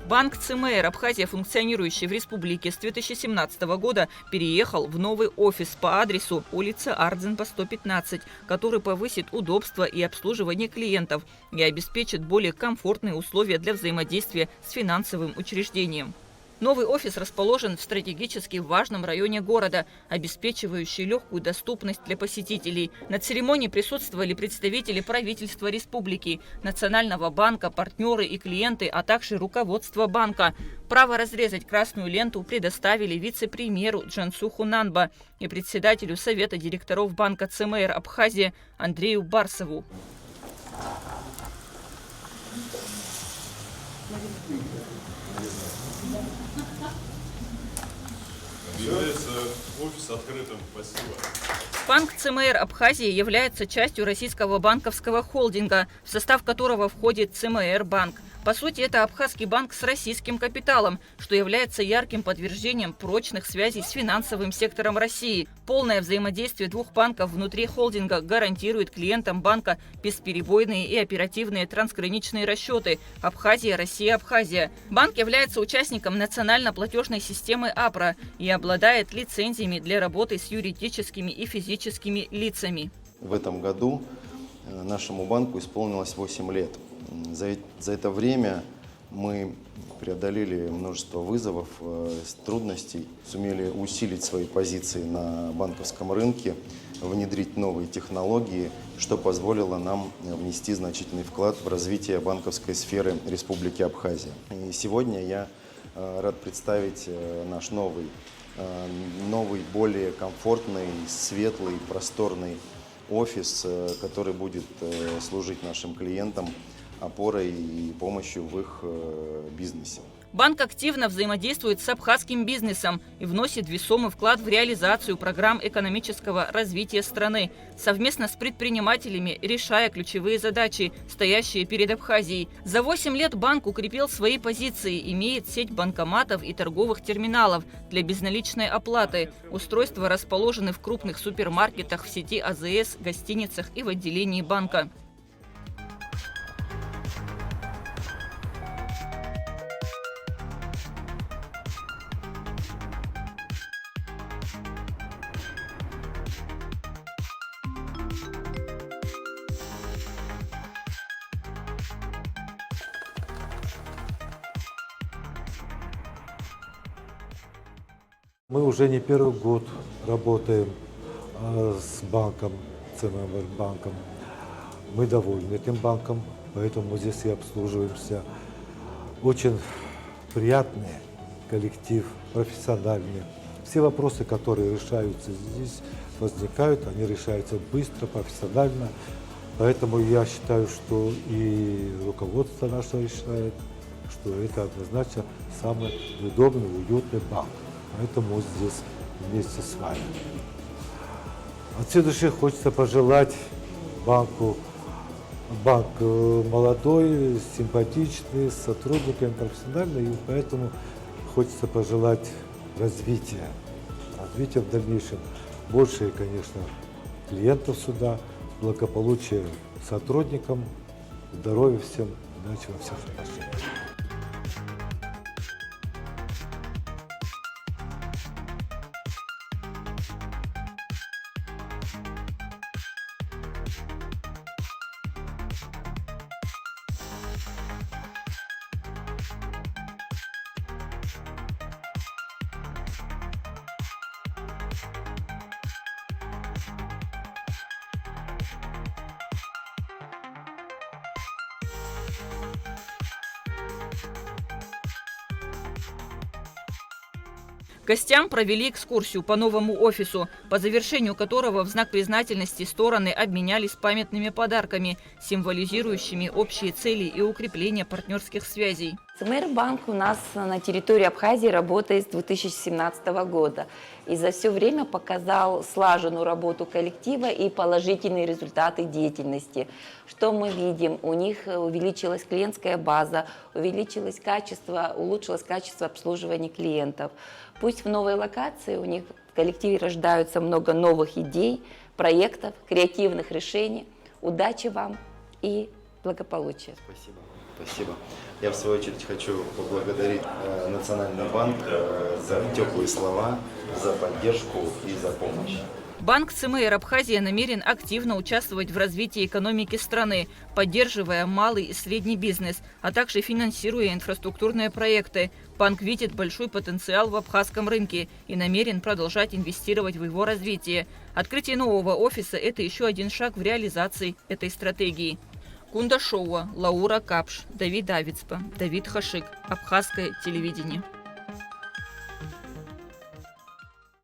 Банк ЦМР Абхазия, функционирующий в республике с 2017 года, переехал в новый офис по адресу улица Ардзенба, 115, который повысит удобство и обслуживание клиентов и обеспечит более комфортные условия для взаимодействия с финансовым учреждением. Новый офис расположен в стратегически важном районе города, обеспечивающий легкую доступность для посетителей. На церемонии присутствовали представители правительства республики, Национального банка, партнеры и клиенты, а также руководство банка. Право разрезать красную ленту предоставили вице-премьеру Джансуху Нанба и председателю Совета директоров банка ЦМР Абхазия Андрею Барсову. Является офис открытым. Спасибо. Банк ЦМР Абхазии является частью российского банковского холдинга, в состав которого входит ЦМР Банк. По сути, это абхазский банк с российским капиталом, что является ярким подтверждением прочных связей с финансовым сектором России. Полное взаимодействие двух банков внутри холдинга гарантирует клиентам банка бесперебойные и оперативные трансграничные расчеты Абхазия, Россия, Абхазия. Банк является участником национально-платежной системы АПРА и обладает лицензиями для работы с юридическими и физическими лицами. В этом году нашему банку исполнилось 8 лет. За это время мы преодолели множество вызовов, трудностей, сумели усилить свои позиции на банковском рынке, внедрить новые технологии, что позволило нам внести значительный вклад в развитие банковской сферы Республики Абхазия. И сегодня я рад представить наш новый, более комфортный, светлый, просторный офис, который будет служить нашим клиентам опорой и помощью в их бизнесе. Банк активно взаимодействует с абхазским бизнесом и вносит весомый вклад в реализацию программ экономического развития страны, совместно с предпринимателями решая ключевые задачи, стоящие перед Абхазией. За 8 лет банк укрепил свои позиции, имеет сеть банкоматов и торговых терминалов для безналичной оплаты. Устройства расположены в крупных супермаркетах, в сети АЗС, гостиницах и в отделении банка. Мы уже не первый год работаем с банком, ЦМР банком. Мы довольны этим банком, поэтому здесь и обслуживаемся. Очень приятный коллектив, профессиональный. Все вопросы, которые решаются здесь, возникают, они решаются быстро, профессионально. Поэтому я считаю, что и руководство наше решает, что это однозначно самый удобный, уютный банк. Поэтому здесь вместе с вами. От всей души хочется пожелать банку, банк молодой, симпатичный, с сотрудниками профессиональный, и поэтому хочется пожелать развития в дальнейшем. Больше, конечно, клиентов сюда, благополучия сотрудникам, здоровья всем, удачи во всех отношениях. Гостям провели экскурсию по новому офису, по завершению которого в знак признательности стороны обменялись памятными подарками, символизирующими общие цели и укрепление партнерских связей. ЦМР Банк у нас на территории Абхазии работает с 2017 года и за все время показал слаженную работу коллектива и положительные результаты деятельности. Что мы видим? У них увеличилась клиентская база, улучшилось качество обслуживания клиентов. Пусть в новой локации у них в коллективе рождаются много новых идей, проектов, креативных решений. Удачи вам и благополучия. Спасибо. Спасибо. Я, в свою очередь, хочу поблагодарить Национальный банк за теплые слова, за поддержку и за помощь. Банк ЦМР Абхазия намерен активно участвовать в развитии экономики страны, поддерживая малый и средний бизнес, а также финансируя инфраструктурные проекты. Банк видит большой потенциал в абхазском рынке и намерен продолжать инвестировать в его развитие. Открытие нового офиса – это еще один шаг в реализации этой стратегии. Кунда Шоуа, Лаура Капш, Давид Авицпа, Давид Хашик. Абхазское телевидение.